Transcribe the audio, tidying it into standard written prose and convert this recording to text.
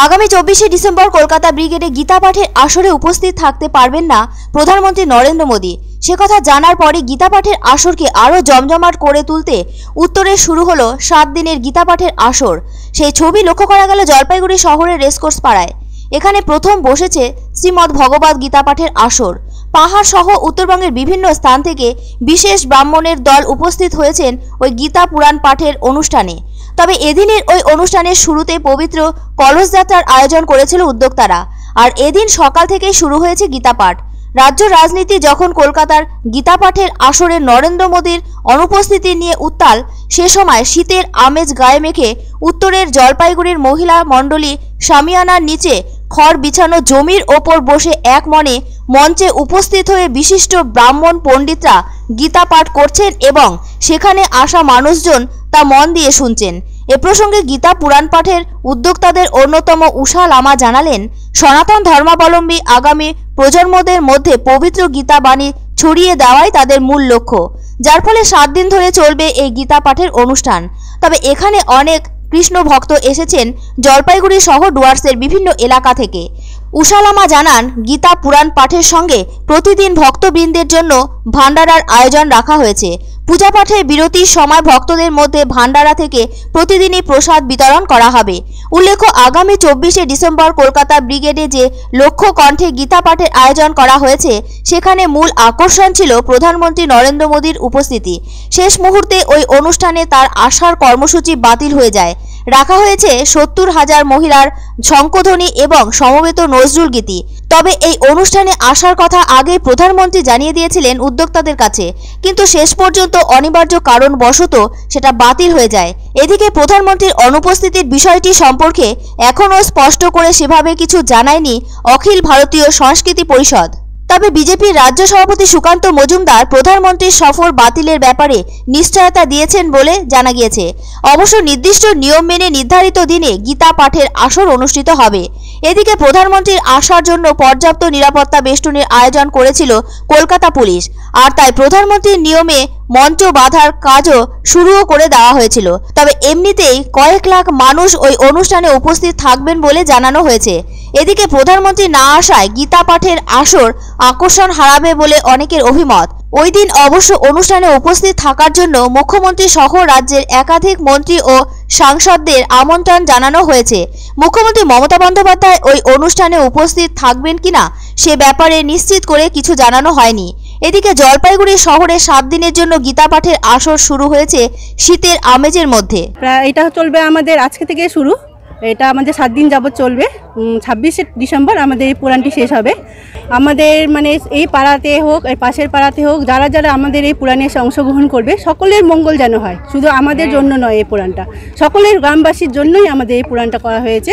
আগামী 24শে ডিসেম্বর কলকাতা ব্রিগেডে গীতা পাঠের আসরে উপস্থিত থাকতে পারবেন না প্রধানমন্ত্রী নরেন্দ্র মোদী। সে কথা জানার পরে গীতা পাঠের আসরকে আরও জমজমাট করে তুলতে উত্তরে শুরু হলো 7 দিনের গীতা পাঠের আসর। সেই ছবি লক্ষ্য করা গেল জলপাইগুড়ি শহরের রেসকোর্স পাড়ায়। এখানে প্রথম বসেছে শ্রীমদ্ ভগবত গীতা পাঠের আসর। পাহাড় সহ উত্তরবঙ্গের বিভিন্ন স্থান থেকে বিশেষ ব্রাহ্মণের দল উপস্থিত হয়েছেন ওই গীতা পুরাণ পাঠের অনুষ্ঠানে। তবে এদিনের ওই অনুষ্ঠানের শুরুতে পবিত্র কলস যাত্রার আয়োজন করেছিল উদ্যোক্তারা। আর এদিন সকাল থেকেই শুরু হয়েছে গীতা পাঠ। রাজ্য রাজনীতি যখন কলকাতার গীতা পাঠের আসরে নরেন্দ্র মোদীর অনুপস্থিতি নিয়ে উত্তাল, সে সময় শীতের আমেজ গায়ে মেখে উত্তরের জলপাইগুড়ির মহিলা মণ্ডলী শামিয়ানার নিচে খড় বিছানো জমির ওপর বসে এক মনে মঞ্চে উপস্থিত হয়ে বিশিষ্ট ব্রাহ্মণ পণ্ডিতরা গীতা পাঠ করছেন এবং সেখানে আসা মানুষজন তা মন দিয়ে শুনছেন। এ প্রসঙ্গে গীতা পুরাণ পাঠের উদ্যোক্তাদের অন্যতম উষা লামা জানালেন, সনাতন ধর্মাবলম্বী আগামী প্রজন্মদের মধ্যে পবিত্র গীতা বাণী ছড়িয়ে দেওয়াই তাদের মূল লক্ষ্য, যার ফলে 7 দিন ধরে চলবে এই গীতা পাঠের অনুষ্ঠান। তবে এখানে অনেক কৃষ্ণ ভক্ত এসেছেন জলপাইগুড়ি সহ ডুয়ার্সের বিভিন্ন এলাকা থেকে। উষা লামা জানান, গীতা পুরাণ পাঠের সঙ্গে প্রতিদিন ভক্তবৃন্দের জন্য ভান্ডারার আয়োজন রাখা হয়েছে। পূজা পাঠের বিরতির সময় ভক্তদের মধ্যে ভান্ডারা থেকে প্রতিদিনই প্রসাদ বিতরণ করা হবে। উল্লেখ্য, আগামী 24শে ডিসেম্বর কলকাতা ব্রিগেডে যে লক্ষ্য কণ্ঠে গীতা পাঠের আয়োজন করা হয়েছে, সেখানে মূল আকর্ষণ ছিল প্রধানমন্ত্রী নরেন্দ্র মোদীর উপস্থিতি। শেষ মুহূর্তে ওই অনুষ্ঠানে তার আসার কর্মসূচি বাতিল হয়ে যায়। রাখা হয়েছে 70,000 মহিলার শঙ্খধ্বনি এবং সমবেত নজরুল গীতি। তবে এই অনুষ্ঠানে আসার কথা আগেই প্রধানমন্ত্রী জানিয়ে দিয়েছিলেন উদ্যোক্তাদের কাছে, কিন্তু শেষ পর্যন্ত অনিবার্য কারণবশত সেটা বাতিল হয়ে যায়। এদিকে প্রধানমন্ত্রীর অনুপস্থিতির বিষয়টি সম্পর্কে এখনও স্পষ্ট করে সেভাবে কিছু জানায়নি অখিল ভারতীয় সংস্কৃতি পরিষদ। তবে বিজেপির রাজ্য সভাপতি সুকান্ত মজুমদার প্রধানমন্ত্রীর সফর বাতিলের ব্যাপারে নিশ্চয়তা দিয়েছেন বলে জানা গিয়েছে। অবশ্য নির্দিষ্ট নিয়ম মেনে নির্ধারিত দিনে গীতা পাঠের আসর অনুষ্ঠিত হবে। এদিকে প্রধানমন্ত্রীর আসার জন্য পর্যাপ্ত নিরাপত্তা বেষ্টনীর আয়োজন করেছিল কলকাতা পুলিশ, আর তাই প্রধানমন্ত্রীর নিয়মে মঞ্চ বাঁধার কাজও শুরুও করে দেওয়া হয়েছিল। তবে এমনিতেই কয়েক লাখ মানুষ ওই অনুষ্ঠানে উপস্থিত থাকবেন বলে জানানো হয়েছে। এদিকে প্রধানমন্ত্রী না আসায় গীতা পাঠের আসর আকর্ষণ হারাবে বলে অনেকের অভিমত। ওই দিন অবশ্য অনুষ্ঠানে উপস্থিত থাকার জন্য মুখ্যমন্ত্রী সহ রাজ্যের একাধিক মন্ত্রী ও সাংসদদের আমন্ত্রণ জানানো হয়েছে। মুখ্যমন্ত্রী মমতা বন্দ্যোপাধ্যায় ওই অনুষ্ঠানে উপস্থিত থাকবেন কিনা সে ব্যাপারে নিশ্চিত করে কিছু জানানো হয়নি। এদিকে জলপাইগুড়ি শহরে 7 দিনের জন্য গীতা পাঠের আসর শুরু হয়েছে শীতের আমেজের মধ্যে। এটা চলবে আমাদের আজকে থেকে শুরু, এটা আমাদের 7 দিন যাবত চলবে। 26শে ডিসেম্বর আমাদের এই পুরাণটি শেষ হবে। আমাদের মানে এই পাড়াতে হোক, এই পাশের পাড়াতে হোক, যারা যারা আমাদের এই পুরাণে এসে অংশগ্রহণ করবে, সকলের মঙ্গল যেন হয়। শুধু আমাদের জন্য নয়, এই পুরাণটা সকলের গ্রামবাসীর জন্যই আমাদের এই পুরাণটা করা হয়েছে।